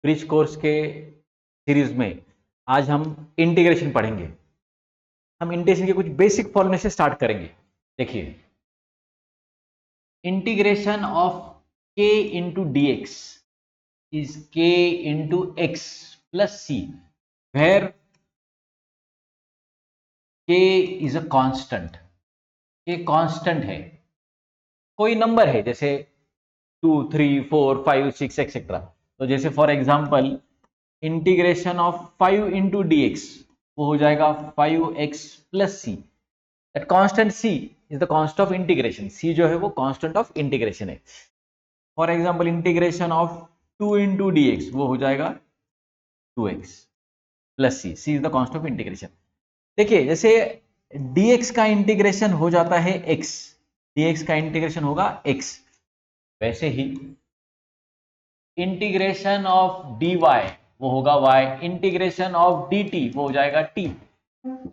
Bridge course के series में आज हम इंटीग्रेशन पढ़ेंगे। हम इंटीग्रेशन के कुछ बेसिक फॉर्मूले से स्टार्ट करेंगे। देखिए, integration of k into D x is k into X plus C, where k is a constant. k constant है, कोई नंबर है, जैसे 2, 3, 4, 5, 6 एक्सेट्रा। तो जैसे for example integration of 5 into D x, वो हो जाएगा 5x plus C. That constant c is the constant of integration. c जो है वो कांस्टेंट ऑफ इंटीग्रेशन है। For example integration of 2 into D x, वो हो जाएगा 2x plus C. c is the constant of integration. देखिए, जैसे dx का इंटीग्रेशन हो जाता है x, dx का इंटीग्रेशन होगा x, वैसे ही इंटीग्रेशन ऑफ dy वो होगा y, इंटीग्रेशन ऑफ dt वो हो जाएगा t।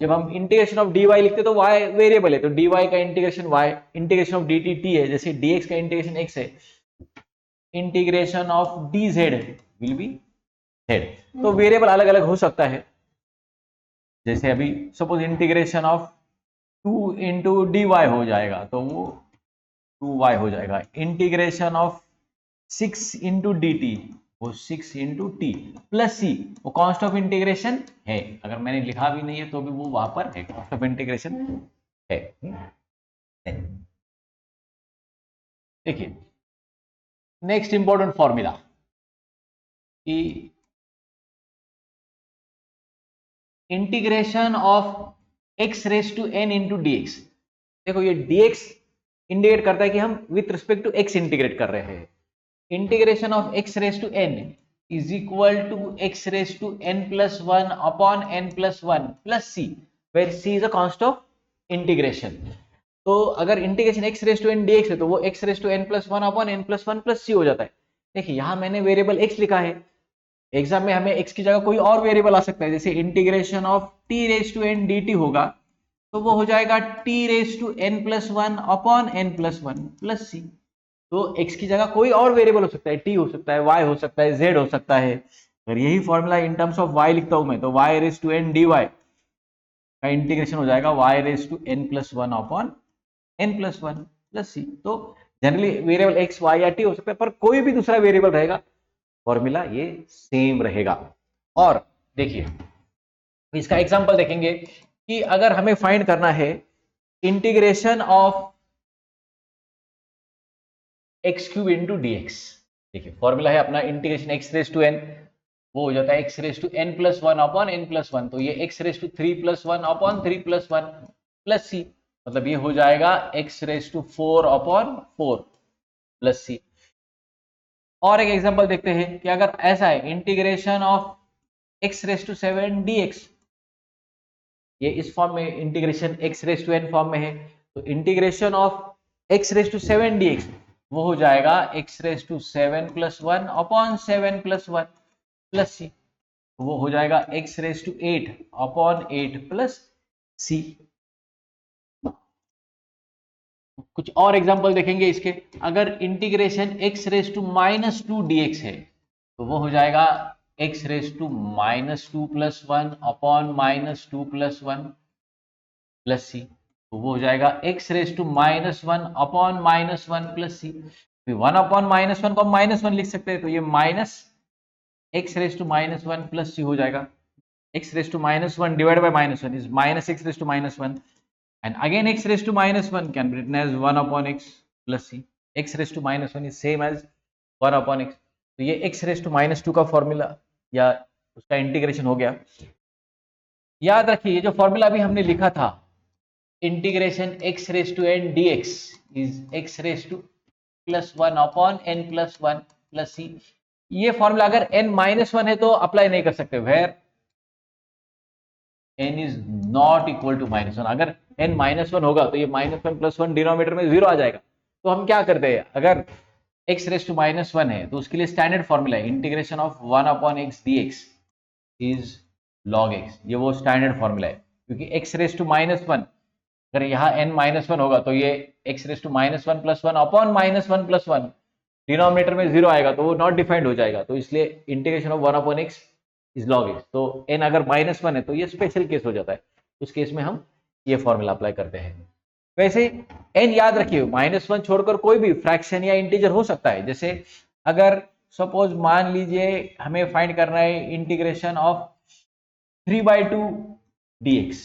जब हम इंटीग्रेशन ऑफ dy लिखते तो y वेरिएबल है, तो dy का integration y, integration of dt t है, जैसे dx का इंटीग्रेशन x है, integration of dz will be z। तो वेरिएबल अलग अलग हो सकता है। जैसे अभी suppose integration of 2 into D Y हो जाएगा तो वो 2y हो जाएगा। Integration of 6 into D T वो 6 इंटू टी प्लस सी, वो कॉस्ट ऑफ इंटीग्रेशन है। अगर मैंने लिखा भी नहीं है तो भी वो वहां पर है, कॉस्ट ऑफ इंटीग्रेशन है। देखिए, नेक्स्ट इंपॉर्टेंट फॉर्मूला कि integration of x raise to n into D X. देखो, ये dx इंडिकेट करता है कि हम with respect to x integrate कर रहे हैं। Integration of x raise to n is equal to x raise to n plus one upon n plus one plus C, where c is a constant of integration. तो अगर integration x raise to n dx है तो वो x raise to n plus one upon n plus one plus सी हो जाता है। देखिए, यहां मैंने वेरिएबल x लिखा है, एग्जाम में हमें x की जगह कोई और वेरिएबल आ सकता है। जैसे integration of t raise to n dt होगा तो वो हो जाएगा t raise to n plus one upon n plus one plus सी। तो x की जगह कोई और वेरिएबल हो सकता है, t हो सकता है, y हो सकता है, z हो सकता है। अगर यही formula in terms of y लिखता हूं मैं तो y raise to n dy का इंटीग्रेशन हो जाएगा y raise to n plus one upon n plus one plus सी। तो जनरली वेरिएबल x, y या t हो सकता है, पर कोई भी दूसरा वेरिएबल रहेगा, फॉर्मूला ये सेम रहेगा। और देखिए, इसका एग्जांपल देखेंगे कि अगर हमें फाइंड करना है integration of x cube into D x. देखिए, फॉर्मूला है अपना integration x raise to n, वो हो जाता है x raise to n plus one upon n plus one. तो ये x raise to three plus one upon three plus one plus c, मतलब ये हो जाएगा x raise to four upon four plus सी। और एक एग्जांपल देखते हैं कि अगर ऐसा है integration of x raise to seven d x, ये इस फॉर्म में integration x raise to n form में है, तो integration of x raise to seven d x वो हो जाएगा x raise to seven plus one upon seven plus one plus सी, वो हो जाएगा x raise to eight upon eight plus c. कुछ और एग्जांपल देखेंगे इसके। अगर integration x raise to minus two d x है तो वो हो जाएगा x raise to minus two plus one upon minus two plus one plus सी, तो वो हो जाएगा x raise to minus one upon minus one plus c. One upon minus one को हम माइनस वन लिख सकते हैं, तो ये minus x raise to minus one plus सी हो जाएगा। X raise to minus one divide by minus one is minus x raise to minus one, and again x raised to minus 1 can be written as 1 upon x plus c. x raised to minus 1 is same as 1 upon x. तो ये x raised to minus 2 का formula या उसका integration हो गया। याद रखिए, ये जो फॉर्मूला अभी हमने लिखा था integration x raised to n dx is x raised to plus one upon n plus one plus सी। ये फॉर्मूला अगर n माइनस वन है तो अप्लाई नहीं कर सकते, where n is not equal to minus one. अगर n माइनस वन होगा तो ये minus one plus one denominator में जीरो आ जाएगा। तो हम क्या करते हैं, अगर x raise to minus one है तो उसके लिए स्टैंडर्ड फॉर्मूला है integration of one upon X D x is log X. ये वो स्टैंडर्ड फॉर्मूला है, क्योंकि x raise to minus one, अगर यहाँ n माइनस वन होगा तो ये x raise to minus one plus one upon minus one plus one, denominator में 0 आएगा तो वो नॉट डिफाइंड हो जाएगा, तो इसलिए integration of 1 upon x is log x. तो n अगर -1 है तो ये स्पेशल केस हो जाता है, उस केस में हम ये फॉर्मूला अप्लाई करते हैं। वैसे n याद रखिए, -1 छोड़कर कोई भी फ्रैक्शन या इंटीजर हो सकता है। जैसे अगर सपोज मान लीजिए हमें फाइंड करना है इंटीग्रेशन ऑफ 3/2 dx,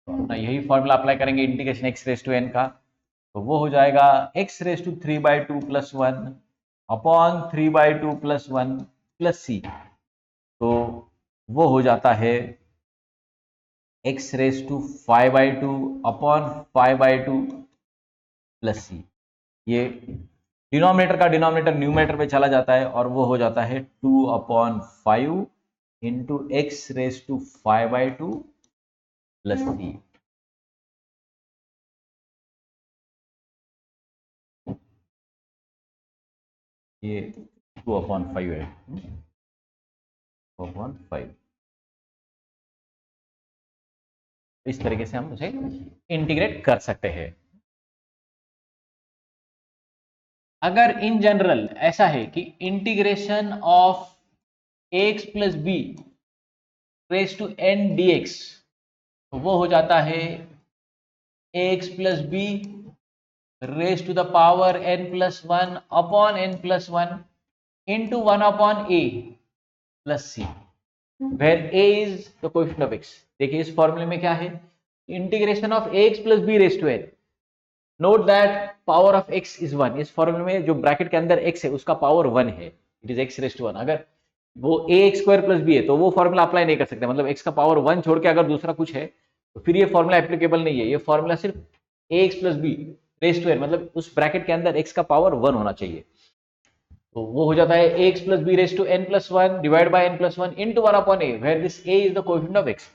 तो अपना यही फॉर्मूला अप्लाई करेंगे integration x raise to n का, तो वो हो जाएगा x raise to 3/2 plus 1 upon 3/2 plus 1 plus c, तो वो हो जाता है x raise to 5/2 upon 5/2 plus c। ये डिनोमिनेटर का डिनोमिनेटर न्यूमरेटर पे चला जाता है और वो हो जाता है 2/5 into X raise to 5/2 plus c। ये 2/5 है, 2/5। इस तरीके से हम उसे इंटीग्रेट कर सकते हैं। अगर इन जनरल ऐसा है कि integration of x plus B raise to n dx, तो वो हो जाता है X plus B raise to the power n plus 1 upon n plus 1 into 1 upon a plus c, where a is the coefficient of x। देखिए इस फॉर्मूले में क्या है, integration of ax plus B raise to n, note that power of x is 1। इस फॉर्मूले में जो ब्रैकेट के अंदर x है उसका पावर 1 है, it is x raise to 1। अगर वो ax स्क्वायर प्लस b है तो वो फॉर्मूला अप्लाई नहीं कर सकते, मतलब x का पावर 1 छोड़ के अगर दूसरा कुछ है तो फिर ये फॉर्मूला एप्लीकेबल नहीं है। ये फॉर्मूला सिर्फ ax plus B raise to n, मतलब उस ब्रैकेट के अंदर x का पावर 1 होना चाहिए, तो वो हो जाता है ax plus B raise to n plus 1 divide by n plus 1 into 1 upon a, where this a is the coefficient of x।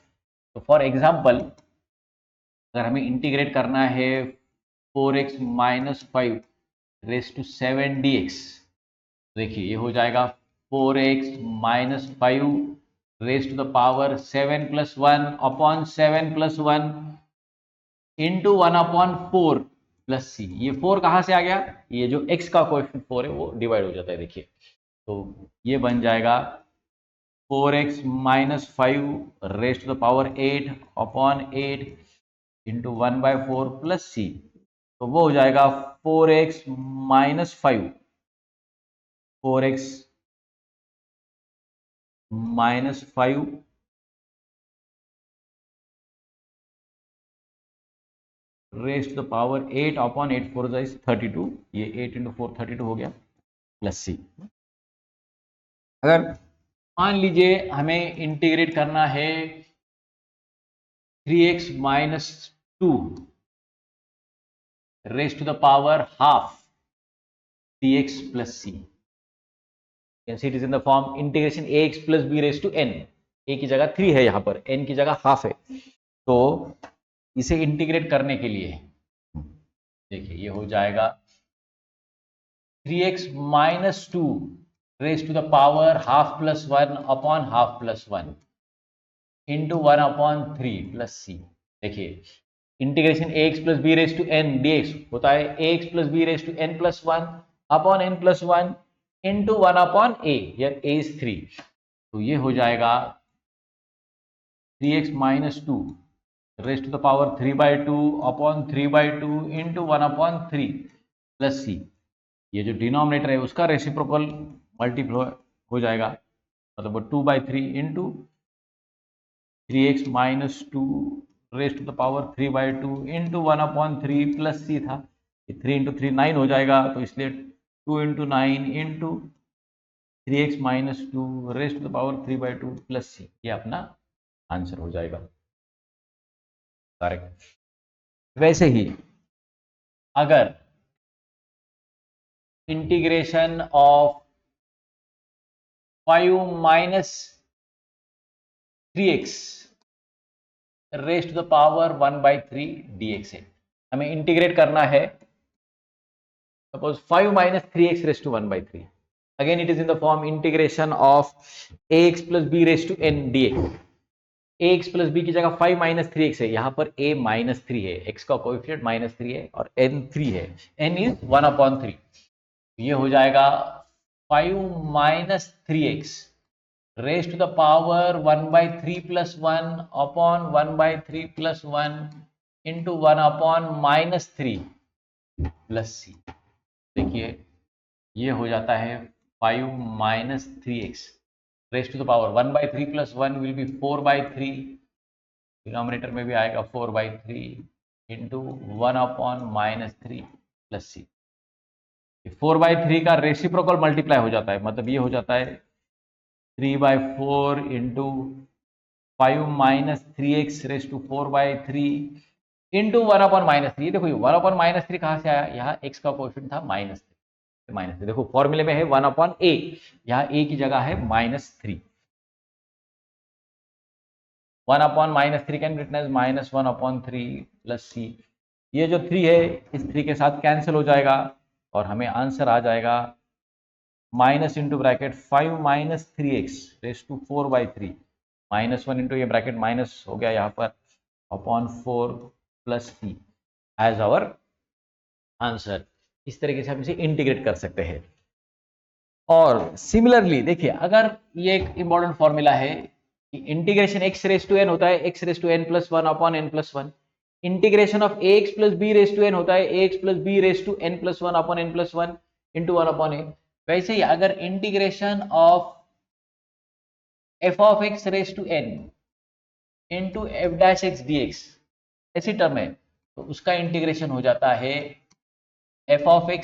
तो फॉर एग्जांपल अगर हमें इंटीग्रेट करना है 4x minus 5 raise to 7 dx, देखिए ये हो जाएगा 4x minus 5 raise to the power 7 plus 1 upon 7 plus 1 into 1 upon 4 plus सी। ये 4 कहाँ से आ गया, ये जो x का कोएफिशिएंट 4 है वो डिवाइड हो जाता है। देखिए तो ये बन जाएगा 4x minus 5 raise to the power 8 upon 8 into 1/4 plus सी, तो वो हो जाएगा 4x minus 5, 4x minus 5 raise to the power 8 upon 8 4 32, ये 8 इंटू 4 32 हो गया प्लस सी। अगर मान लीजिए हमें इंटीग्रेट करना है 3x minus 2 raise to the power half dx plus C, it is in the form integration ax plus b raise to n। a की जगह 3 है, यहाँ पर n की जगह हाफ है, तो इसे इंटीग्रेट करने के लिए देखिए ये हो जाएगा 3x minus 2 raise to the power half plus 1 upon half plus 1 into 1 upon 3 plus C. देखिए integration ax plus B raise to n dx होता है ax plus B raise to n plus 1 upon n plus 1 into 1 upon a, यार a is 3, तो ये हो जाएगा 3x minus 2 raise to the power 3/2 upon 3/2 into 1 upon 3 plus सी। ये जो denominator है उसका रेसिप्रोकल मल्टीप्लाई हो जाएगा, मतलब 2/3 into 3x minus 2 raise to the power 3/2 into 1 upon 3 plus C था, 3 इंटू 3 9 हो जाएगा, तो इसलिए 2 into 9 into 3x minus 2 raise to the power 3/2 plus सी, ये अपना आंसर हो जाएगा करेक्ट। वैसे ही अगर integration of 5 minus 3x raise to the power 1/3 dx है, हमें इंटीग्रेट करना है suppose 5 minus 3x raise to 1/3, again it is in the form integration of ax plus b raise to n dx। ax plus b की जगह 5 minus 3x है, यहाँ पर a minus 3 है, x का कोएफिशिएंट माइनस 3 है और n 3 है, n इज 1/3। ये हो जाएगा 5 - 3x raise to the power 1/3 + 1 upon 1/3 + 1 into 1/-3 plus C. देखिए ये हो जाता है 5 - 3x raise to the power 1/3 + 1 will be 4/3, denominator में भी आएगा 4/3 इंटू 1/-3 प्लस सी। 4/3 का रेसिप्रोकल मल्टीप्लाई हो जाता है, मतलब ये हो जाता है 3/4 into 5 - 3x raise to 4/3 into 1/-3। देखो ये 1/-3 कहाँ से आया, यहाँ x का कोएफिशिएंट था -3। देखो फॉर्मूले में है 1/a, यहाँ a की जगह है -3। 1/-3 कैन रिटन एज -1/3 प्लस सी। ये जो 3 है इस 3 के साथ कैंसिल हो जाएगा और हमें आंसर आ जाएगा minus into bracket 5 - 3x raise to 4/3 -1 into ये ब्रैकेट माइनस हो गया यहाँ पर upon 4 plus C as our answer. इस तरीके से हम इसे इंटीग्रेट कर सकते हैं। और सिमिलरली देखिए, अगर ये एक इंपॉर्टेंट फॉर्मूला है कि integration x raise to n होता है x raise to n + 1 upon n + 1, integration of ax + b raise to n होता है ax + b raise to n + 1 upon n + 1 into 1/a। वैसे ही अगर integration of f of x raise to n into f dash x dx ऐसी term है तो उसका integration हो जाता है f of x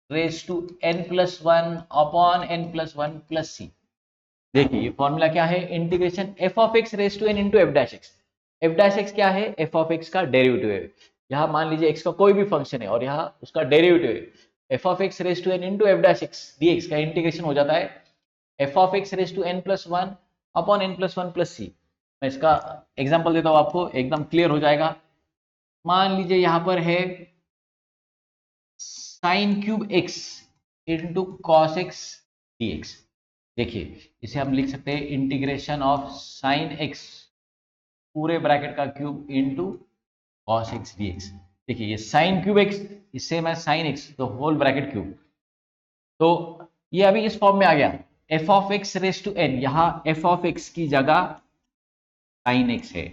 raise to n + 1 upon n + 1 plus C. देखिए ये फॉर्मूला क्या है, integration f of x raise to n into f dash x. F dash x क्या है, f ऑफ x का डेरिवेटिव है। यहाँ मान लीजिए x का कोई भी फंक्शन है और यहाँ उसका डेरिवेटिव है। f of x raise to n into f dash x dx का इंटीग्रेशन हो जाता है f of x raise to n + 1 upon n + 1 plus C. मैं इसका एग्जांपल देता हूँ आपको, एकदम क्लियर हो जाएगा। मान लीजिए यहाँ पर है sine cube x into cos x dx। देखिए इसे हम लिख सकते हैं इंटीग्रेशन ऑफ साइन x पूरे ब्रैकेट का cube into cos x dx। देखिए ये साइन क्यूब x, इससे मैं साइन x तो होल ब्रैकेट क्यूब, तो ये अभी इस फॉर्म में आ गया f of x raise to n। यहाँ f ऑफ x की जगह साइन x है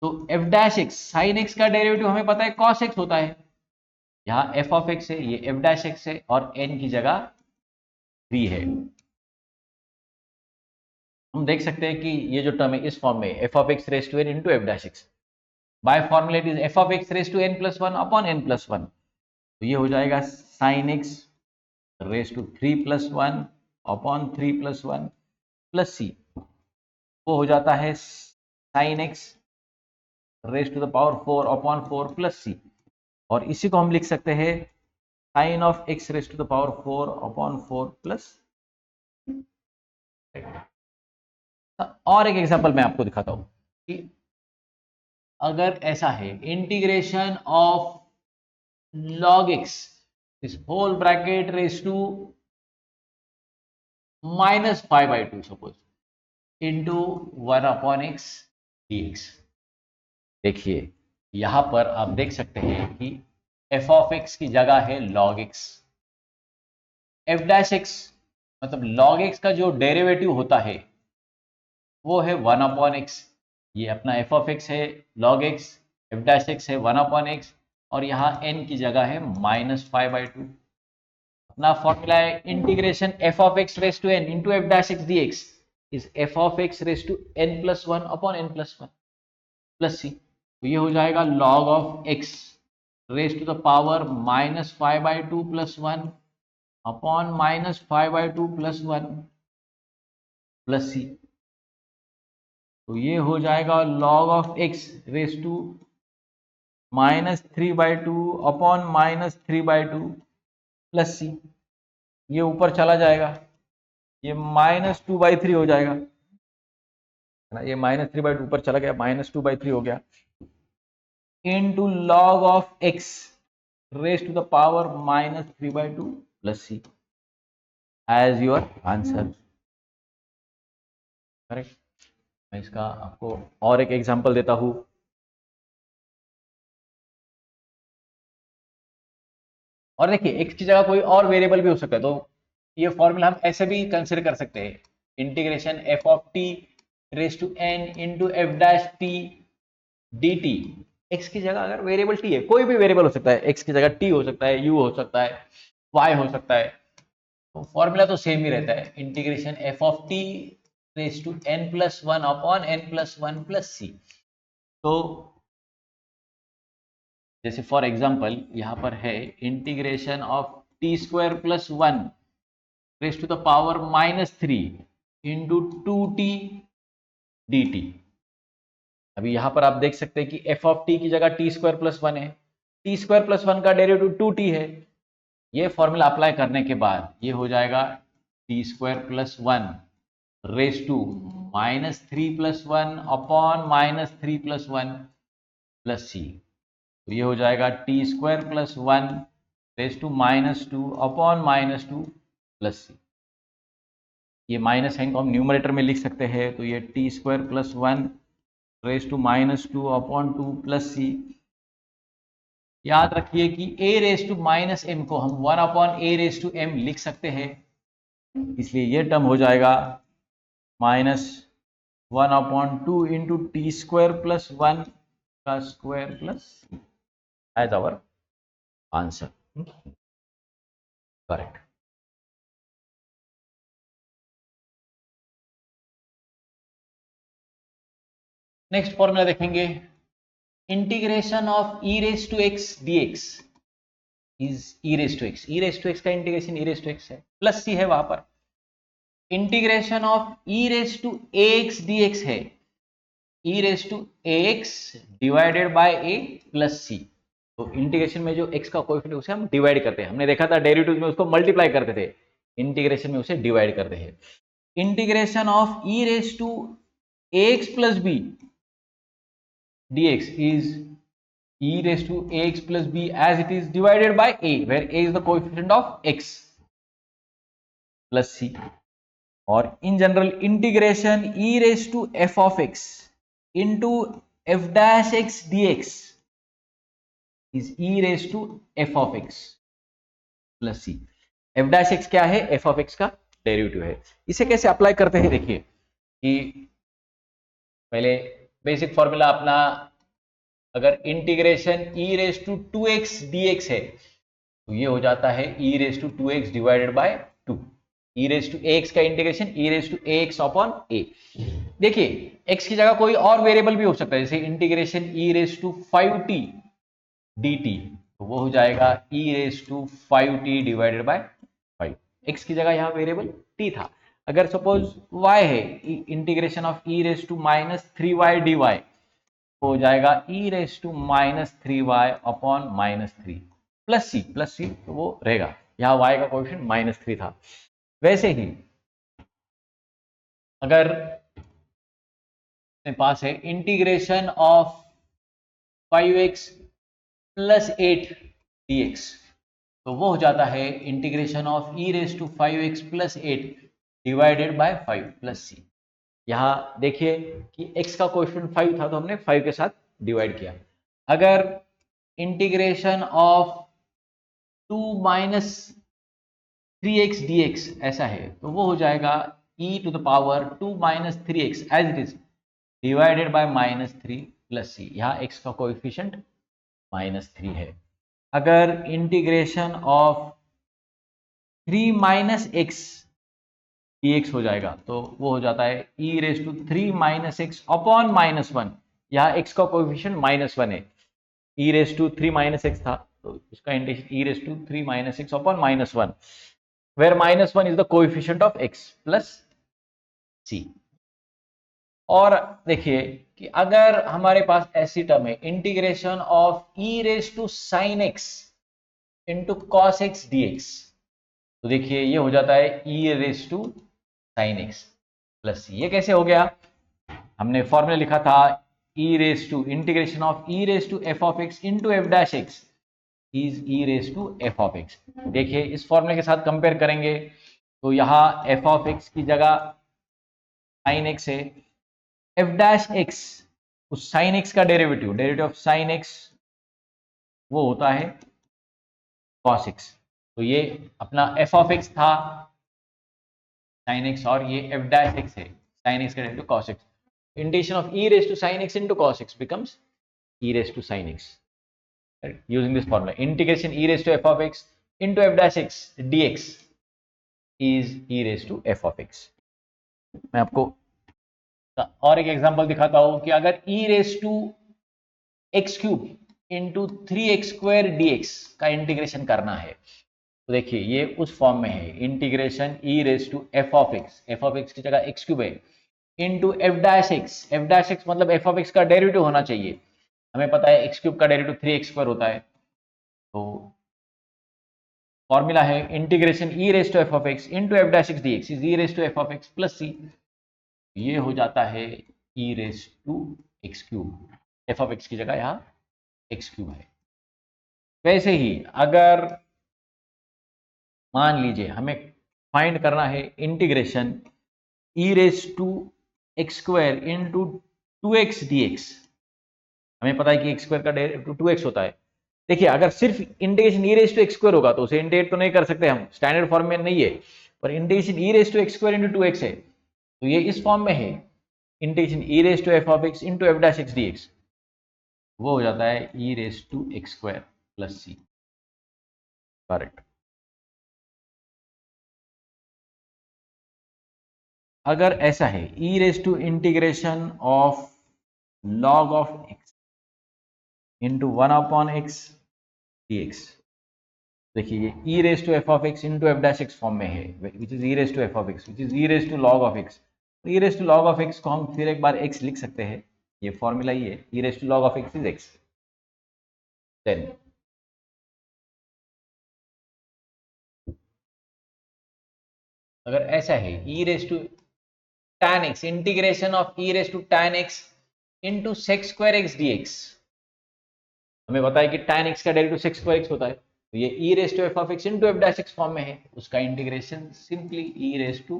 तो f dash x, sign x का डेरिवेटिव हमें पता है cos x होता है। यहाँ f ऑफ x है, ये f डैश x है और n की जगह 3 है। हम देख सकते हैं कि ये जो टर्म है इस फॉर्म में f of x raise to n into f dash x, by formula it is f of x raise to n + 1 upon n + 1। तो ये हो जाएगा sine x raise to 3 + 1 upon 3 + 1 plus सी। वो हो जाता है sine x raise to the power 4 upon 4 plus सी। और इसी को हम लिख सकते हैं sine of x raise to the power 4 upon 4 plus. और एक एग्जांपल मैं आपको दिखाता हूं कि अगर ऐसा है इंटीग्रेशन ऑफ log x इस whole bracket raise to -5/2 suppose into 1/x dx। देखिए यहां पर आप देख सकते हैं कि f ऑफ x की जगह है log x, f dash x मतलब log x का जो डेरिवेटिव होता है वो है 1/x। ये अपना f ऑफ x है log x, f dash x है 1/x और यहाँ n की जगह है -5/2। अपना फॉर्मूला है integration f of x raise to n into f dash x dx is f of x raise to n + 1 upon n + 1 plus सी। तो ये हो जाएगा log of x raise to the power -5/2 + 1 upon -5/2 + 1 plus सी। तो ये हो जाएगा log of x raise to -3/2 upon -3/2 plus सी। ये ऊपर चला जाएगा, ये -2/3 हो जाएगा, है ना। ये -3/2 ऊपर चला गया, -2/3 हो गया into log of x raise to the power -3/2 plus C as your answer. Correct. मैं इसका आपको और एक एग्जांपल देता हूं। और देखिए x की जगह कोई और वेरिएबल भी हो सकता है, तो ये फॉर्मूला हम ऐसे भी कंसिडर कर सकते हैं, integration f of t raise to n into f dash t d t. X की जगह अगर वेरिएबल टी है, कोई भी वेरिएबल हो सकता है, एक्स की जगह टी हो सकता है, यू हो सकता है, वाई हो सकता है, तो फॉर्मूला तो सेम ही रहता है, integration f of t raise to n plus one upon n plus one plus सी। तो जैसे फॉर एग्जाम्पल यहां पर है integration of t square plus one raise to the power minus three into two t d t. अभी यहां पर आप देख सकते हैं कि एफ ऑफ टी की जगह टी स्क्वायर प्लस वन है, टी स्क्वायर प्लस वन का डेरिवेटिव टू टी है। ये फॉर्मूला अप्लाई करने के बाद ये हो जाएगा t square plus one raise to minus three plus one upon minus three plus one plus सी। तो ये हो जाएगा t square plus one raise to minus two upon minus two plus सी। ये माइनस साइन को हम न्यूमरेटर में लिख सकते हैं, तो ये t square plus one raise to minus two upon two plus C. याद रखिए कि a raise to minus m को हम one upon a raise to m लिख सकते हैं, इसलिए ये टर्म हो जाएगा minus one upon two into t square plus one का square plus as our answer. Correct. Next formula देखेंगे, integration of e raise to x D x is e raise to x. E raise to x का integration e raise to x है, plus C है वहां पर। Integration of e raise to a x D x है, e raise to a x divided by a plus सी। तो integration में जो x का कोएफिशिएंट उसे हम डिवाइड करते हैं, हमने देखा था डेरिवेटिव में उसको मल्टीप्लाई करते थे, इंटीग्रेशन में उसे डिवाइड करते हैं। Integration of e raise to a x plus b dx is e raised to ax plus b as it is divided by a, where a is the coefficient of x plus c. और in general integration e raised to f of x into f dash x dx is e raised to f of x plus c. f dash x क्या है? f of x का derivative है। इसे कैसे apply करते हैं देखिए कि पहले बेसिक फॉर्मूला अपना, अगर integration e raise to two x D x है तो ये हो जाता है e raise to two x divided by two. e raise to x का integration e raise to x upon a. देखिए x की जगह कोई और वेरिएबल भी हो सकता है, जैसे integration e raise to 5t dt, तो वो हो जाएगा e raise to 5t divided by 5। x की जगह यहाँ वेरिएबल t था। अगर सपोज y है, integration of e raise to minus three y d Y हो जाएगा e raise to minus three y upon minus three plus सी, तो वो रहेगा, यहाँ y का कोएफिशिएंट माइनस थ्री था। वैसे ही अगर पास है integration of 5x plus 8 dx, तो वो हो जाता है integration of e raise to 5x plus 8 divided by 5 plus C. यहाँ देखिए कि x का कोएफिशिएंट 5 था तो हमने 5 के साथ डिवाइड किया। अगर integration of 2 minus 3x dx ऐसा है तो वो हो जाएगा e to the power 2 minus 3x as it is divided by minus 3 plus C. यहाँ x का कोएफिशिएंट माइनस 3 है। अगर integration of 3 minus x dx हो जाएगा तो वो हो जाता है e raise to 3 minus x upon minus one. यहाँ x का कोएफिशिएंट माइनस वन है, e raise to 3 minus x था तो इसका integration e raise to 3 minus x upon minus one, where minus one is the coefficient of x plus सी। और देखिए कि अगर हमारे पास ऐसी टर्म है integration of e raise to sine x into cos x dx, तो देखिए ये हो जाता है e raise to sine x plus सी। ये कैसे हो गया? हमने फॉर्मूला लिखा था e raise to integration of e raise to f of x into f dash x is e raise to f of x. देखिए इस फॉर्मूले के साथ कंपेयर करेंगे तो यहाँ एफ ऑफ एक्स की जगह साइन एक्स है, एफ डैश एक्स उस साइन एक्स का डेरिवेटिव ऑफ साइन एक्स वो होता है cos x। तो ये अपना f ऑफ x था sin x, और ये f डैश x है sin x का derivative cos x। Integration of e raise to sin x into cos x becomes e raised to sin x, right? Using this formula, integration e raised to f of x into f dash x dx is e raised to f of x। मैं आपको और एक example दिखाता हूं कि अगर e raised to x cube into 3x square dx का integration करना है, तो देखिए ये उस फॉर्म में है, integration e raised to f of x की जगह x क्यूब है इंटू f डैश x मतलब f of x का डेरिवेटिव होना चाहिए। हमें पता है x क्यूब का डेरिवेटिव 3x स्क्वायर होता है, तो फॉर्मूला है integration e raise to f of x into f dash x D x is e raise to f of x plus सी। ये हो जाता है e raise to x cube, f of x की जगह यहाँ एक्स क्यूब है। वैसे ही अगर मान लीजिए हमें फाइंड करना है integration e raise to x square into 2x dx, हमें पता है कि एक्स स्क्वायर का डेरिवेटिव 2x होता है। देखिए अगर सिर्फ integration e raise to x square होगा तो उसे इंटीग्रेट तो नहीं कर सकते हम, स्टैंडर्ड फॉर्म में नहीं है, पर integration e raise to x square into 2x है, तो ये इस फॉर्म में है integration e raise to f of x into f dash x D x, वो हो जाता है e raise to x square plus c. Correct. अगर ऐसा है e raise to integration of log of x इंटू 1/x dx, देखिए ये e raise to f of x into f dash x form में है, which is e raise to f of x which is e raise to log of x. तो e raise to log of x को हम फिर एक बार x लिख सकते हैं, ये फॉर्मूला ही है, e raise to log of x is x। Then अगर ऐसा है e raise to tan x integration of e raise to tan x into sec square x dx, हमें पता है कि tan x का डेरिवेटिव sec स्क्वायर x होता है, तो ये e raise to f of x into f dash x form में है, उसका integration simply e raise to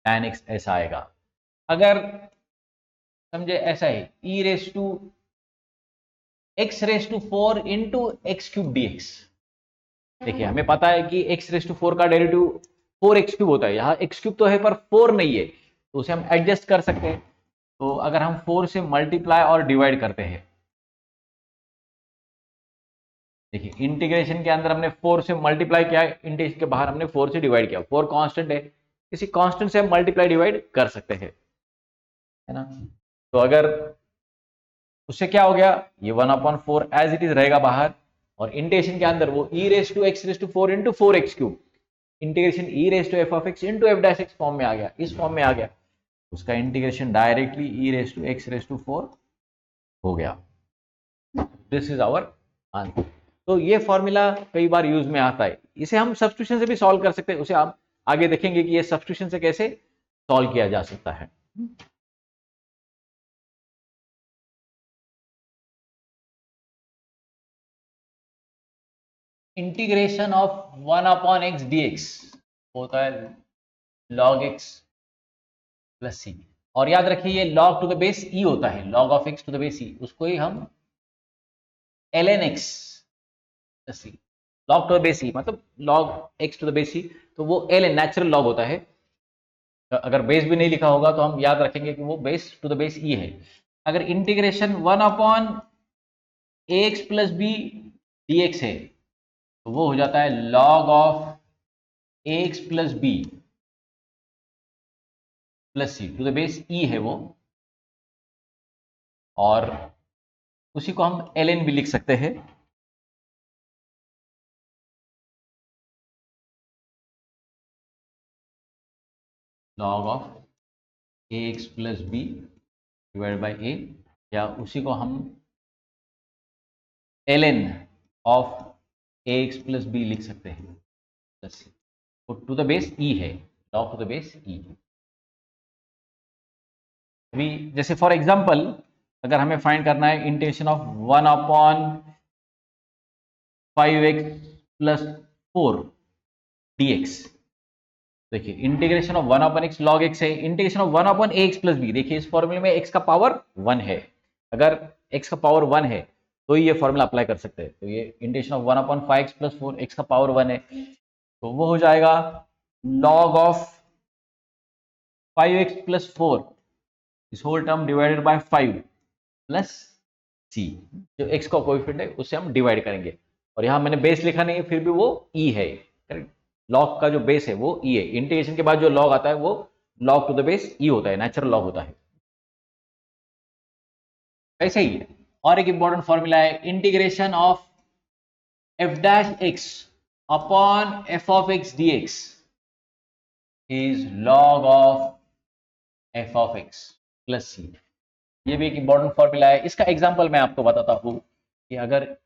tan x ऐसा आएगा। अगर समझे ऐसा है e raise to x raise to 4 into x cube dx, देखिए हमें पता है कि x रेज टू 4 का डेरिवेटिव 4x क्यूब होता है, यहाँ x क्यूब तो है पर 4 नहीं है, तो उसे हम एडजस्ट कर सकते हैं। तो अगर हम 4 से मल्टीप्लाई और डिवाइड करते हैं, देखिए इंटीग्रेशन के अंदर हमने 4 से मल्टीप्लाई किया, इंटीग्रेशन के बाहर हमने 4 से डिवाइड किया, 4 कांस्टेंट है, किसी कांस्टेंट से हम मल्टीप्लाई डिवाइड कर सकते हैं, है ना। तो अगर उससे क्या हो गया, ये 1/4 एज इट इज रहेगा बाहर, और इंटीग्रेशन के अंदर वो e raise to x raise to 4 into 4x cube, integration e raise to f of x into f dash x form में आ गया, इस फॉर्म में आ गया, उसका integration directly e raise to x raise to 4 हो गया। This is our answer. तो ये फॉर्मूला कई बार यूज में आता है, इसे हम सब्स्टिट्यूशन से भी सॉल्व कर सकते हैं, उसे आप आगे देखेंगे कि ये सब्स्टिट्यूशन से कैसे सॉल्व किया जा सकता है। इंटीग्रेशन ऑफ 1/x dx होता है log x प्लस सी, और याद रखिए ये log to the base e होता है, log of x to the base e, उसको ही हम ln x plus c, log to the base e मतलब log x to the base e, तो वो ln नेचुरल log होता है। अगर बेस भी नहीं लिखा होगा तो हम याद रखेंगे कि वो base to the base e है। अगर integration 1/ax plus b dx है, तो वो हो जाता है log of ax plus b plus c, to the base e है वो, और उसी को हम ln भी लिख सकते हैं। log of ax plus b divide by a, या उसी को हम ln of ax plus b लिख सकते हैं प्लस सी, तो टू द बेस e है, log to the base e। अभी जैसे फॉर एग्जांपल अगर हमें फाइंड करना है integration of 1/5x plus 4 dx, देखिए integration of 1/x log x है, integration of 1/ax plus b, देखिए इस फॉर्मूले में x का पावर 1 है, अगर x का पावर 1 है तो ही ये फॉर्मूला अप्लाई कर सकते हैं। तो ये इंटीग्रेशन ऑफ 1/5x + 4 x का पावर 1 है, तो वो हो जाएगा log ऑफ 5x + 4 इस whole term divided by 5 plus c, जो x का कोएफिशिएंट है उससे हम डिवाइड करेंगे। और यहां मैंने बेस लिखा नहीं है, फिर भी वो e है। लॉग का जो बेस है वो e है। इंटीग्रेशन के बाद जो लॉग आता है वो log to the base e होता है, नेचुरल लॉग होता है। वैसे ही और एक इंपॉर्टेंट फॉर्मूला है, integration of f' x upon f of x dx is log of f of x plus c। ये भी एक इंपॉर्टेंट फॉर्मूला है। इसका एग्जांपल मैं आपको बताता हूं कि अगर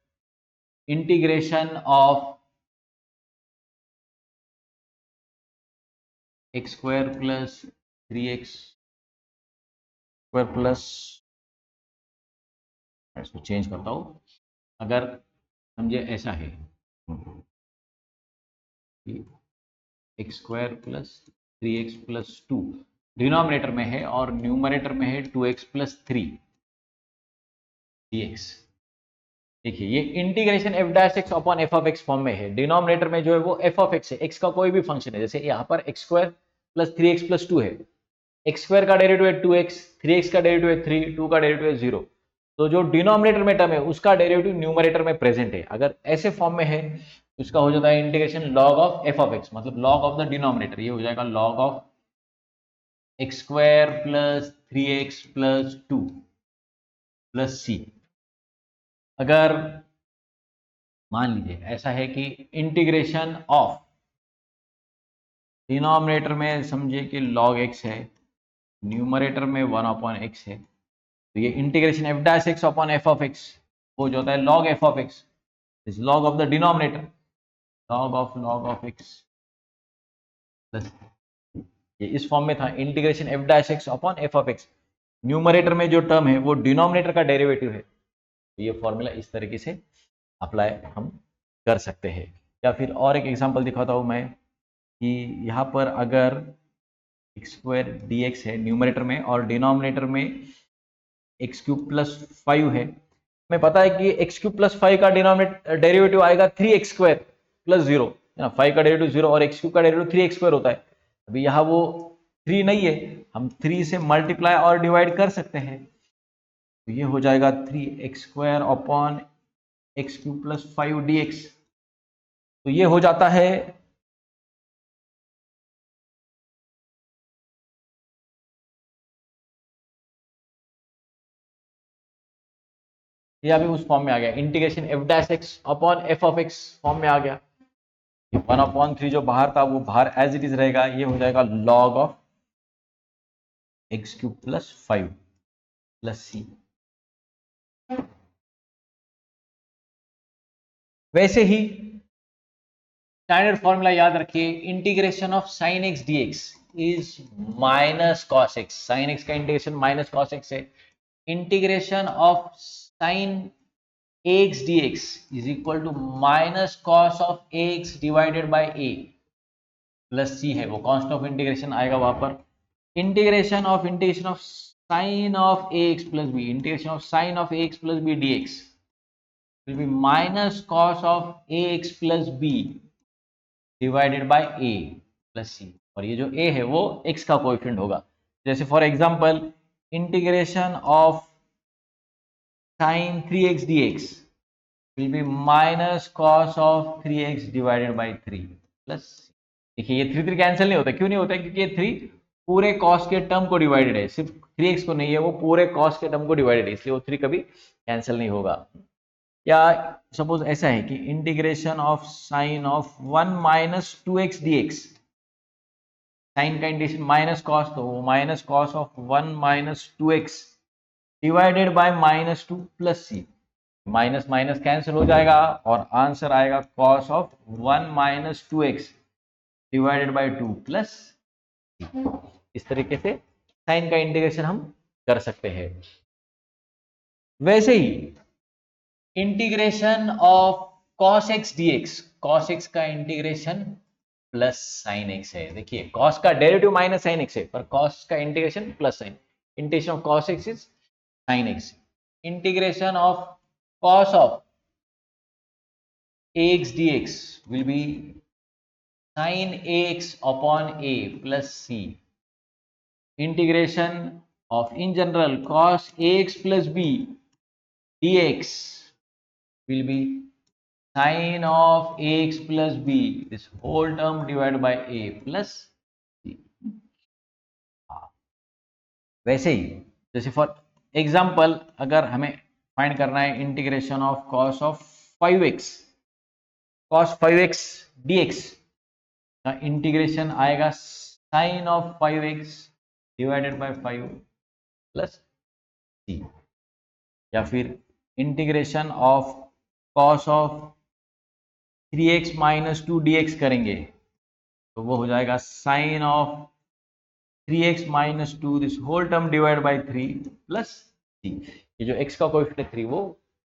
integration of x square plus 3x square plus, इसको चेंज करता हूं, अगर समझे ऐसा है कि x square plus 3x plus 2 denominator में है और न्यूमरेटर में है 2x प्लस 3 dx। देखिए ये integration f' upon f of x form में है। डिनोमिनेटर में जो है वो f of x है, x का कोई भी फंक्शन है। जैसे यहाँ पर x square plus 3x plus 2 है, x स्क्वायर का डेरिवेटिव है 2x, 3x का डेरिवेटिव है 3, 2 का डेरिवेटिव है 0। तो जो डिनोमिनेटर में टर्म है उसका डेरिवेटिव न्यूमरेटर में प्रेजेंट है। अगर ऐसे फॉर्म में है तो इसका हो जाता है integration log of f of x, मतलब log ऑफ द डिनोमिनेटर। ये हो जाएगा log of x square plus 3x plus 2 plus c। अगर मान लीजिए ऐसा है कि इंटीग्रेशन ऑफ डिनोमिनेटर में समझिए कि log x है, न्यूमरेटर में 1/x है, तो ये integration f' upon f of x वो जो होता है log f of x is log of the denominator log of x plus, ये इस फॉर्म में था integration f' upon f of x। Numerator में जो टर्म है वो डिनोमिनेटर का डेरिवेटिव है। तो ये फॉर्मूला इस तरीके से अप्लाई हम कर सकते हैं। या फिर और एक एग्जांपल दिखाता हूं मैं कि यहाँ पर अगर एक्स स्क्वायर dx है न्यूमरेटर में और डिनोमिनेटर में एक्स क्यूब प्लस 5 है, हमें पता है कि एक्स क्यूब प्लस 5 का डेरिवेटिव आएगा 3x स्क्वायर प्लस 0, 5 का डेरिवेटिव 0 और एक्स क्यूब का डेरिवेटिव 3x स्क्वायर होता है। अभी यहाँ वो 3 नहीं है, हम 3 से मल्टीप्लाई और डिवाइड कर सकते हैं, तो ये हो जाएगा 3x square upon x cube plus 5 dx। तो ये हो जाता है ये अभी उस फॉर्म में आ गया, integration f' upon f of x form में आ गया। 1/3 जो बाहर था वो बाहर एज इट इज रहेगा, ये हो जाएगा log of x cube plus 5 plus c। वैसे ही स्टैंडर्ड फॉर्मूला याद रखिए, integration of sine x dx is minus cos x. Sign x का इंटीग्रेशन माइनस कॉस एक्स है। Integration of sign ax dx is equal to minus cos of ax divided by a plus c है, वो constant of integration आएगा वहां पर। Integration of sine of ax plus b, integration of sine of ax plus b dx will be minus cos of ax plus b divided by a plus c। और ये जो a है वो x का coefficient होगा। जैसे for example integration of sine 3x dx will be minus cos of 3x divided by 3 plus. देखिए ये 3 कैंसिल नहीं होता, क्यों नहीं होता है? क्योंकि ये 3 पूरे कॉस के टर्म को डिवाइडेड है, सिर्फ 3x को नहीं है, वो पूरे कॉस के टर्म को डिवाइडेड है, इसलिए वो 3 कभी कैंसिल नहीं होगा। या सपोज ऐसा है कि integration of sine of 1 minus 2x dx, sine का इंटीग्रेशन माइनस कॉस, तो वो minus cos of 1 minus 2x divided by minus 2 plus c। Minus minus cancel हो जाएगा और आंसर आएगा cos of 1 minus 2x divided by 2 plus. इस तरीके से साइन का इंटीग्रेशन हम कर सकते हैं। वैसे ही integration of cos x dx, cos x का इंटीग्रेशन प्लस साइन x है। देखिए cos का डेरिवेटिव माइनस साइन x है, पर cos का integration plus sign, integration of cos x is sine x। Integration of cos of ax dx will be sin ax upon a plus c. Integration of in general cos ax plus b dx will be sin of ax plus b, this whole term divided by a plus c. वैसे ही जैसे for example अगर हमें find करना है integration of cos of 5x cos 5x dx का integration आएगा sin of 5x divided by 5 plus c, या फिर integration of cos of 3x minus 2 dx करेंगे तो वो हो जाएगा sin of 3x minus 2 this whole term divide by 3 plus c। ये जो x का कोएफिशिएंट है 3 वो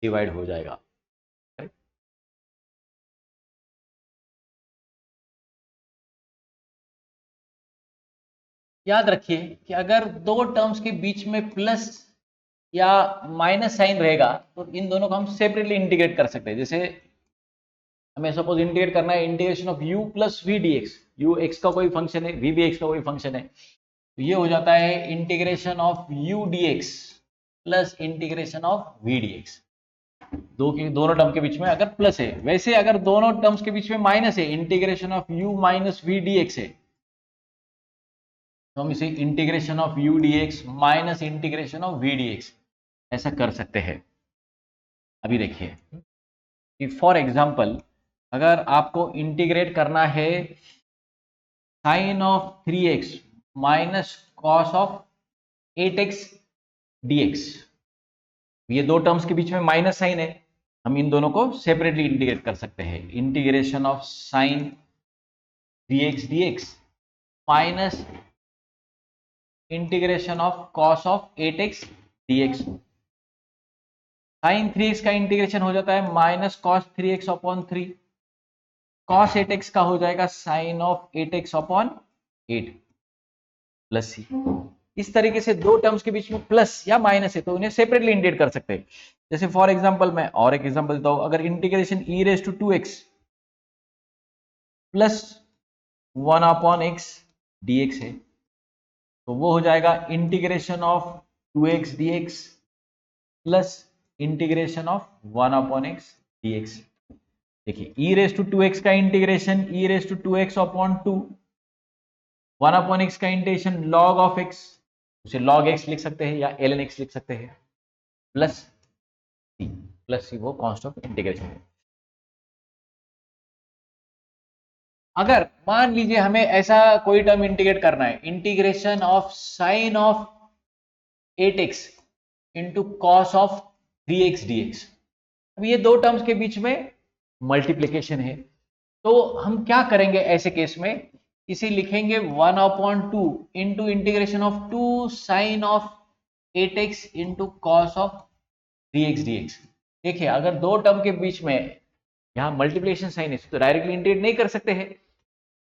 डिवाइड हो जाएगा। याद रखिए कि अगर दो टर्म्स के बीच में प्लस या माइनस साइन रहेगा तो इन दोनों को हम सेपरेटली इंटीग्रेट कर सकते हैं। जैसे हमें सपोज इंटीग्रेट करना है integration of u plus v d x, u x का कोई फंक्शन है, v भी एक्स का कोई फंक्शन है, तो ये हो जाता है integration of u D x plus integration of v D x. दोनों टर्म के बीच में अगर प्लस है, वैसे अगर दोनों टर्म्स के बीच में माइनस है, integration of u minus v d x है, तो हम इसे integration of u dx minus integration of v dx ऐसा कर सकते हैं। अभी देखिए कि फॉर एग्जांपल अगर आपको इंटीग्रेट करना है sine of 3x minus cos of 8x dx, ये दो टर्म्स के बीच में माइनस साइन है, हम इन दोनों को सेपरेटली इंटीग्रेट कर सकते हैं। Integration of sine 3x dx minus integration of cos of 8x dx। Sine 3x का इंटीग्रेशन हो जाता है minus cos 3x upon 3, cos 8x का हो जाएगा sine of 8x upon 8 plus C. इस तरीके से दो टर्म्स के बीच में प्लस या माइनस है तो उन्हें सेपरेटली इंटीग्रेट कर सकते हैं। जैसे फॉर एग्जांपल मैं और एक एग्जांपल देता हूं, अगर integration e raise to 2x plus 1 upon x dx है तो वो हो जाएगा integration of 2x dx plus integration of 1 upon x dx। देखिए e रेज टू 2x का integration e raise to 2x upon 2, 1 upon x का integration log of x, उसे log x लिख सकते हैं या ln x लिख सकते हैं, प्लस सी वो कांस्टेंट ऑफ इंटीग्रेशन है। अगर मान लीजिए हमें ऐसा कोई टर्म इंटीग्रेट करना है, integration of sine of 8x into cos of 3x dx, अब ये दो टर्म्स के बीच में मल्टीप्लीकेशन है, तो हम क्या करेंगे ऐसे केस में, इसे लिखेंगे 1 upon 2 into integration of 2 sine of 8x into cos of 3x dx। देखिए अगर दो टर्म के बीच में यहाँ मल्टीप्लिकेशन साइन है तो डायरेक्टली इंटीग्रेट नहीं कर सकते हैं,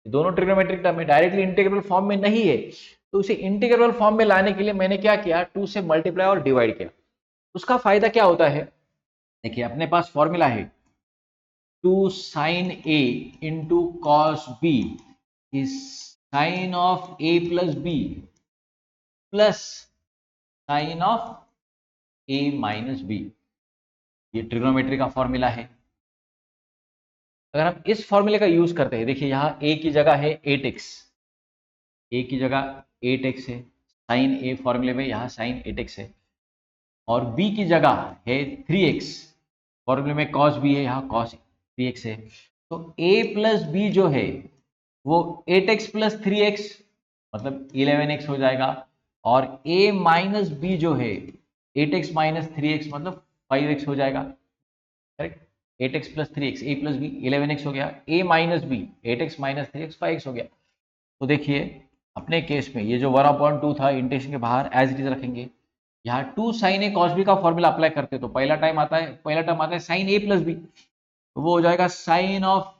दोनों ट्रिग्नोमेट्रिक टर्म में डायरेक्टली इंटीग्रेबल फॉर्म में नहीं है, तो उसे इंटीग्रेबल फॉर्म में लाने के लिए मैंने क्या किया, 2 से मल्टीप्लाई और डिवाइड किया। उसका फायदा क्या होता है, देखिए अपने पास फॉर्मूला है 2 sin a into cos b is sine of a plus b plus sine of a minus b, ये ट्रिग्नोमेट्री का फॉर्मूला है। अगर हम इस फॉर्मूले का यूज करते हैं, देखिए यहाँ a की जगह है 8x, a की जगह 8x है, साइन a फॉर्मूले में यहाँ साइन 8x है, और b की जगह है 3x, फॉर्मूले में cos b है, यहाँ cos 3x है, तो a प्लस b जो है वो 8x प्लस 3x मतलब 11x हो जाएगा, और a माइनस b जो है 8x माइनस 3x मतलब 5x हो जाएगा, correct. 8x plus 3x, a plus b 11x हो गया, a minus b 8x minus 3x 5x हो गया। तो देखिए अपने केस में ये जो 1/2 था इंटीग्रेशन के बाहर एज इट इज रखेंगे, यहाँ 2 साइन ए कॉस बी का फॉर्मूला अप्लाई करते तो पहला टर्म आता है साइन ए प्लस बी, तो वो हो जाएगा sine of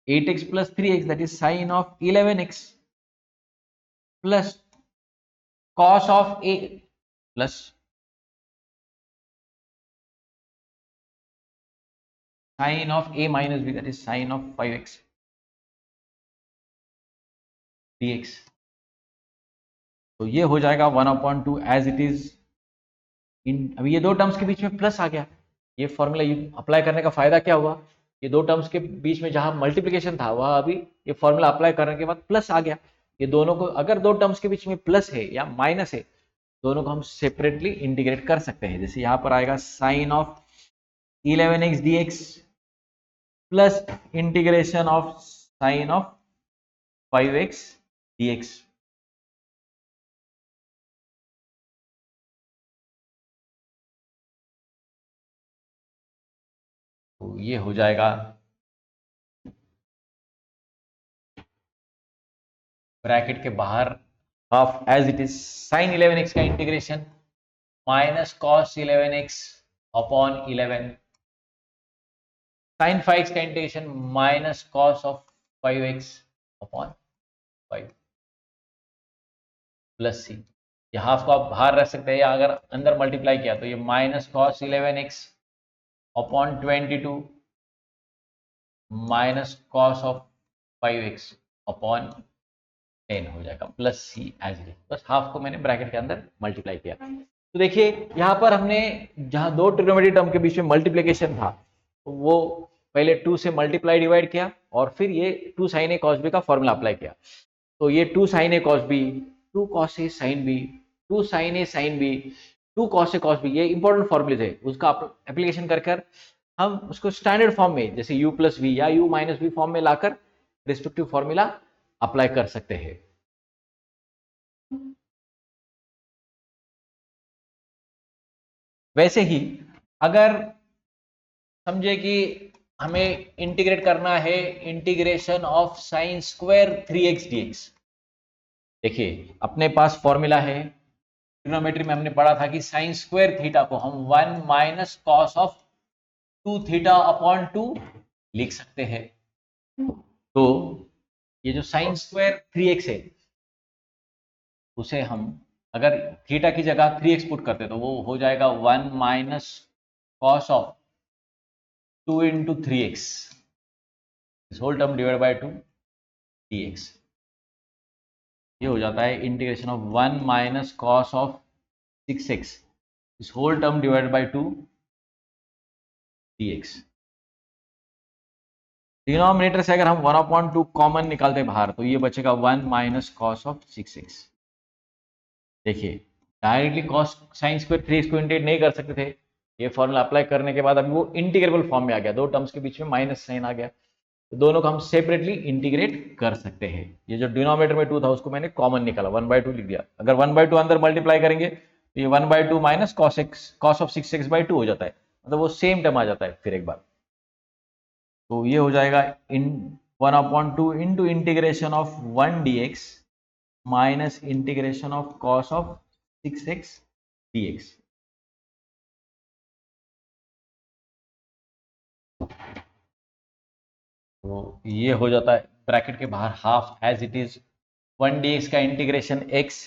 8x plus 3x that is sine of 11x plus cos of a plus sine of a minus b, that is sine of 5x dx। तो ये हो जाएगा 1/2 एज इट इज इन। अभी ये दो टर्म्स के बीच में प्लस आ गया, ये फॉर्मूला अप्लाई करने का फायदा क्या हुआ, ये दो टर्म्स के बीच में जहां मल्टीप्लिकेशन था वह अभी ये फॉर्मूला अप्लाई करने के बाद प्लस आ गया। ये दोनों को, अगर दो टर्म्स के बीच में प्लस है या माइनस है, दोनों को हम सेपरेटली इंटीग्रेट कर सकते हैं। जैसे यहाँ पर आएगा sine of 11x dx plus integration of sine of 5x dx। तो ये हो जाएगा ब्रैकेट के बाहर half as it is sine 11x का integration minus cos 11x upon 11 sine 5x का integration minus cos of 5x upon 5 plus सी। ये half को आप बाहर रख सकते हैं या अगर अंदर मल्टीप्लाई किया तो ये minus cos 11x upon 22 minus cos of 5x upon 10 हो जाएगा plus C as it is. बस हाफ को मैंने ब्रैकेट के अंदर मल्टीप्लाई किया। तो देखिए यहाँ पर हमने जहां दो ट्रिग्नोमेट्री टर्म के बीच में मल्टीप्लिकेशन था तो वो पहले 2 से मल्टीप्लाई डिवाइड किया और फिर ये 2 साइन ए कॉस बी का फॉर्मूला अप्लाई किया। तो ये 2 sign A cos B, 2 cos A sine B, 2 sign A sine B, 2 cos A cos B, ये इंपॉर्टेंट फॉर्मूले थे। उसका एप्लीकेशन कर कर हम उसको स्टैंडर्ड फॉर्म में जैसे u प्लस वी या u माइनस वी फॉर्म में लाकर रिस्पेक्टिव फॉर्मूला अप्लाई कर सकते हैं। वैसे ही अगर समझे कि हमें इंटीग्रेट करना है integration of sine square 3x dx। देखिए अपने पास फॉर्मूला है, ट्रिग्नोमेट्री में हमने पढ़ा था कि साइन स्क्वायर थीटा को हम 1 minus cos of 2 theta upon 2 लिख सकते हैं। तो ये जो साइन स्क्वायर 3x है उसे हम अगर थीटा की जगह 3x पुट करते तो वो हो जाएगा 1 minus cos of 2 into 3x इस whole term divide by 2 dx। ये हो जाता है integration of 1 minus cos of 6x इस whole term divide by 2 dx। Denominator से अगर हम 1/2 कॉमन निकालते बाहर तो ये बचेगा 1 माइनस कॉस ऑफ 6x। देखिए directly cos sine square 3x को इंटीग्रेट नहीं कर सकते थे, ये फॉर्मूला अप्लाई करने के बाद अभी वो इंटीग्रेबल फॉर्म में आ गया, दो टर्म्स के बीच में माइनस साइन आ गया, तो दोनों को हम सेपरेटली इंटीग्रेट कर सकते हैं। ये जो डिनोमिनेटर में 2 था उसको मैंने कॉमन निकाला, 1/2 लिख दिया। अगर 1/2 अंदर मल्टीप्लाई करेंगे तो ये 1/2 माइनस कॉस ऑफ 6x/2 हो जाता है, मतलब वो सेम टर्म आ जाता है फिर एक बार। तो ये हो जाएगा इन 1/2 into integration of 1 dx minus integration of cos of 6x dx। तो ये हो जाता है ब्रैकेट के बाहर half as it is 1 dx का integration x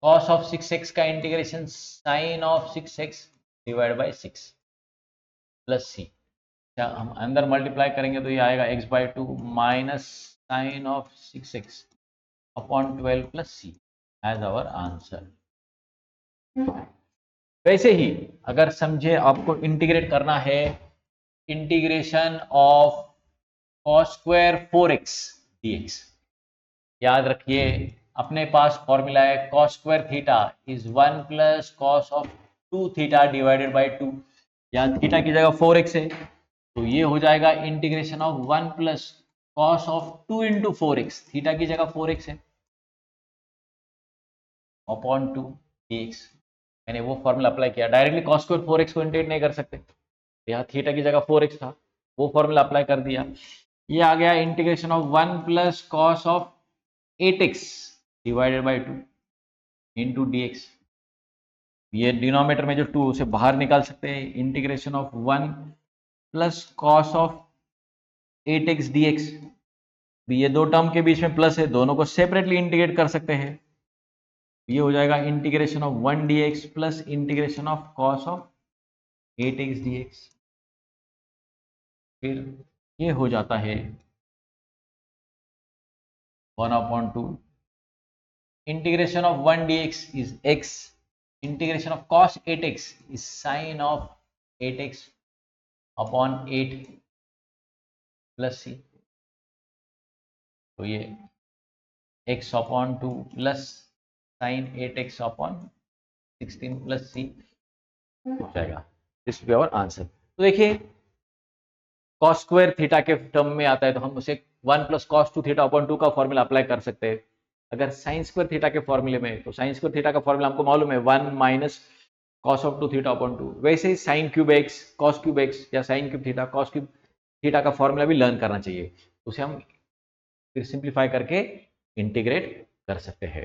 cos of 6x का integration sine of 6x divide by 6 plus C. हम अंदर मल्टीप्लाई करेंगे तो ये आएगा x/2 minus sine of 6x upon 12 plus C as our answer. वैसे ही अगर समझे आपको इंटीग्रेट करना है integration of cos square 4x dx, याद रखिए अपने पास फॉर्मूला है cos square theta is 1 plus cos of 2 theta divided by 2। यहाँ थीटा की जगह 4x है तो ये हो जाएगा integration of 1 plus cos of 2 into 4x, theta की जगह 4x है अपॉन 2 dx। मैंने वो फॉर्मूला अप्लाई किया, डायरेक्टली कॉस स्क्वायर 4x को इंटीग्रेट नहीं कर सकते, यहाँ थीटा की जगह 4x था, वो फॉर्मूला अप्लाई कर दिया। ये आ गया integration of 1 plus cos of 8x divided by 2 into dx। ये डिनोमिनेटर में जो 2 उसे बाहर निकाल सकते हैं, integration of 1 plus cos of 8x dx। ये दो टर्म के बीच में प्लस है, दोनों को सेपरेटली इंटीग्रेट कर सकते हैं। ये हो जाएगा integration of 1 dx plus integration of cos of 8x dx। फिर ये हो जाता है 1/2 integration of 1 dx is x, integration of cos 8x is sine of 8x upon 8 plus सी। तो ये x upon 2 plus sine 8x upon 16 plus सी हो जाएगा। This will be our answer. तो देखिए cos स्क्वायर थीटा के टर्म में आता है तो हम उसे 1 प्लस कॉस 2 थीटा अपॉन 2 का फॉर्मूला अप्लाई कर सकते हैं। अगर साइन स्क्वायर थीटा के फॉर्मूले में, तो साइन स्क्वायर थीटा का फॉर्मूला हमको मालूम है 1 minus cos of 2 theta upon 2। वैसे ही sine cube x cos cube x या sine cube theta cos cube theta का फॉर्मूला भी लर्न करना चाहिए। उसे हम फिर सिंप्लीफाई करके इंटीग्रेट कर सकते हैं।